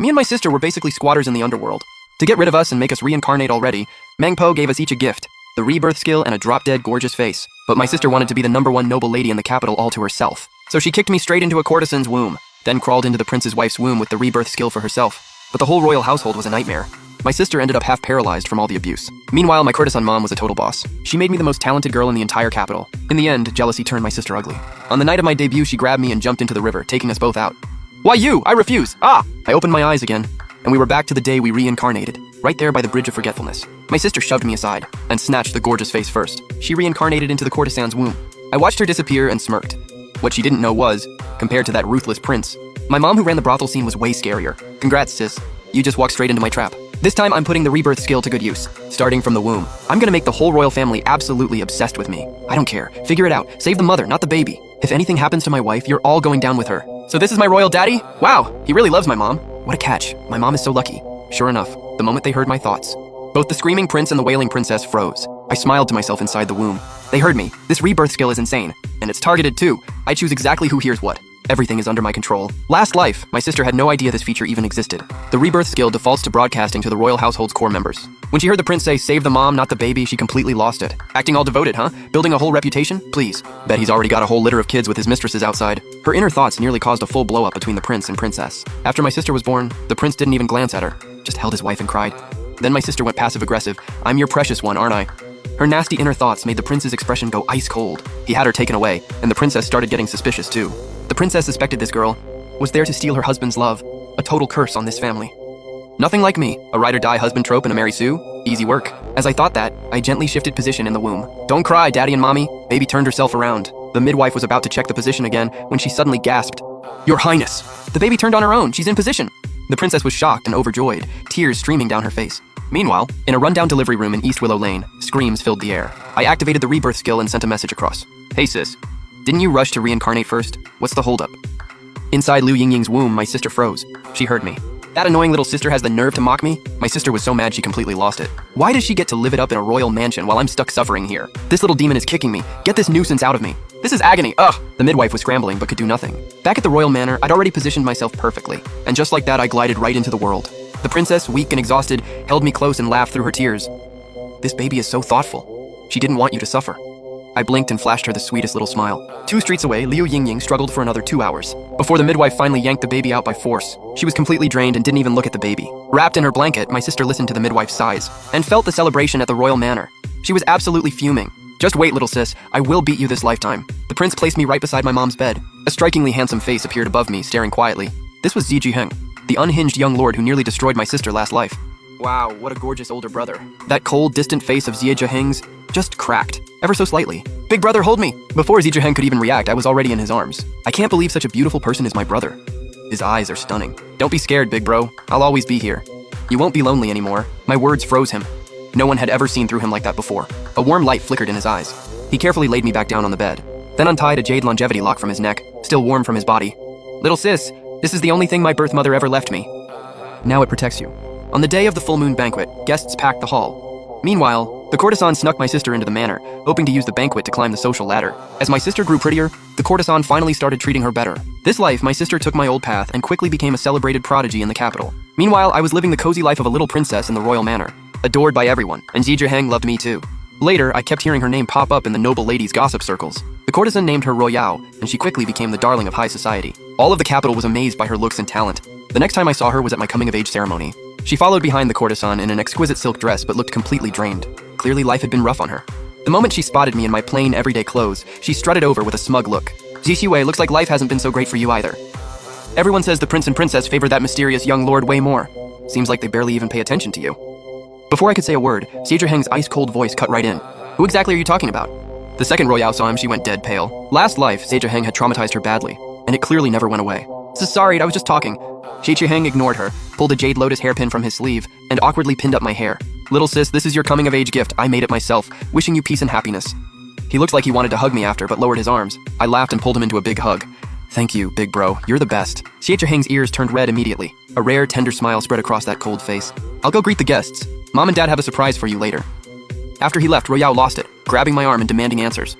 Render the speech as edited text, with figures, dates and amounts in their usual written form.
Me and my sister were basically squatters in the underworld. To get rid of us and make us reincarnate already, Mangpo gave us each a gift, the rebirth skill and a drop-dead gorgeous face. But my sister wanted to be the #1 noble lady in the capital all to herself. So she kicked me straight into a courtesan's womb, then crawled into the prince's wife's womb with the rebirth skill for herself. But the whole royal household was a nightmare. My sister ended up half paralyzed from all the abuse. Meanwhile, my courtesan mom was a total boss. She made me the most talented girl in the entire capital. In the end, jealousy turned my sister ugly. On the night of my debut, she grabbed me and jumped into the river, taking us both out. Why you? I refuse! Ah! I opened my eyes again, and we were back to the day we reincarnated, right there by the Bridge of Forgetfulness. My sister shoved me aside, and snatched the gorgeous face first. She reincarnated into the courtesan's womb. I watched her disappear and smirked. What she didn't know was, compared to that ruthless prince, my mom who ran the brothel scene was way scarier. Congrats, sis. You just walked straight into my trap. This time I'm putting the rebirth skill to good use, starting from the womb. I'm gonna make the whole royal family absolutely obsessed with me. I don't care. Figure it out. Save the mother, not the baby. If anything happens to my wife, you're all going down with her. So this is my royal daddy? Wow, he really loves my mom. What a catch. My mom is so lucky. Sure enough, the moment they heard my thoughts, both the screaming prince and the wailing princess froze. I smiled to myself inside the womb. They heard me. This rebirth skill is insane. And it's targeted too. I choose exactly who hears what. Everything is under my control. Last life, my sister had no idea this feature even existed. The rebirth skill defaults to broadcasting to the royal household's core members. When she heard the prince say, "Save the mom, not the baby," she completely lost it. Acting all devoted, huh? Building a whole reputation? Please. Bet he's already got a whole litter of kids with his mistresses outside. Her inner thoughts nearly caused a full blow-up between the prince and princess. After my sister was born, the prince didn't even glance at her, just held his wife and cried. Then my sister went passive-aggressive. "I'm your precious one, aren't I?" Her nasty inner thoughts made the prince's expression go ice cold. He had her taken away, and the princess started getting suspicious too. The princess suspected this girl was there to steal her husband's love, a total curse on this family. Nothing like me, a ride-or-die husband trope and a Mary Sue. Easy work. As I thought that, I gently shifted position in the womb. "Don't cry, daddy and mommy." Baby turned herself around. The midwife was about to check the position again when she suddenly gasped, "Your Highness!" The baby turned on her own. She's in position. The princess was shocked and overjoyed, tears streaming down her face. Meanwhile, in a rundown delivery room in East Willow Lane, screams filled the air. I activated the rebirth skill and sent a message across. "Hey sis, didn't you rush to reincarnate first? What's the holdup?" Inside Liu Yingying's womb, my sister froze. She heard me. That annoying little sister has the nerve to mock me? My sister was so mad she completely lost it. Why does she get to live it up in a royal mansion while I'm stuck suffering here? This little demon is kicking me. Get this nuisance out of me. This is agony. Ugh! The midwife was scrambling but could do nothing. Back at the royal manor, I'd already positioned myself perfectly. And just like that, I glided right into the world. The princess, weak and exhausted, held me close and laughed through her tears. "This baby is so thoughtful. She didn't want you to suffer." I blinked and flashed her the sweetest little smile. 2 streets away, Liu Yingying struggled for another 2 hours, before the midwife finally yanked the baby out by force. She was completely drained and didn't even look at the baby. Wrapped in her blanket, my sister listened to the midwife's sighs, and felt the celebration at the royal manor. She was absolutely fuming. "Just wait, little sis. I will beat you this lifetime." The prince placed me right beside my mom's bed. A strikingly handsome face appeared above me, staring quietly. This was Zi Jiheng, the unhinged young lord who nearly destroyed my sister last life. Wow, what a gorgeous older brother. That cold, distant face of Zi Jiheng's just cracked, ever so slightly. "Big brother, hold me!" Before Zi Jiheng could even react, I was already in his arms. I can't believe such a beautiful person is my brother. His eyes are stunning. "Don't be scared, big bro. I'll always be here. You won't be lonely anymore." My words froze him. No one had ever seen through him like that before. A warm light flickered in his eyes. He carefully laid me back down on the bed, then untied a jade longevity lock from his neck, still warm from his body. "Little sis, this is the only thing my birth mother ever left me. Now it protects you." On the day of the full moon banquet, guests packed the hall. Meanwhile, the courtesan snuck my sister into the manor, hoping to use the banquet to climb the social ladder. As my sister grew prettier, the courtesan finally started treating her better. This life, my sister took my old path and quickly became a celebrated prodigy in the capital. Meanwhile, I was living the cozy life of a little princess in the royal manor, adored by everyone, and Zi Jiheng loved me too. Later, I kept hearing her name pop up in the noble ladies' gossip circles. The courtesan named her Royao, and she quickly became the darling of high society. All of the capital was amazed by her looks and talent. The next time I saw her was at my coming-of-age ceremony. She followed behind the courtesan in an exquisite silk dress but looked completely drained. Clearly, life had been rough on her. The moment she spotted me in my plain, everyday clothes, she strutted over with a smug look. "Zi Xiwei, looks like life hasn't been so great for you either. Everyone says the prince and princess favor that mysterious young lord way more. Seems like they barely even pay attention to you." Before I could say a word, Zi Jiheng's ice-cold voice cut right in. "Who exactly are you talking about?" The second Royao saw him, she went dead pale. Last life, Zi Jiheng had traumatized her badly, and it clearly never went away. "So sorry, I was just talking." Zi Jiheng ignored her, pulled a jade lotus hairpin from his sleeve, and awkwardly pinned up my hair. "Little sis, this is your coming-of-age gift. I made it myself, wishing you peace and happiness." He looked like he wanted to hug me after, but lowered his arms. I laughed and pulled him into a big hug. "Thank you, big bro. You're the best." Zi Jiheng's ears turned red immediately. A rare, tender smile spread across that cold face. "I'll go greet the guests. Mom and Dad have a surprise for you later." After he left, Royao lost it, grabbing my arm and demanding answers.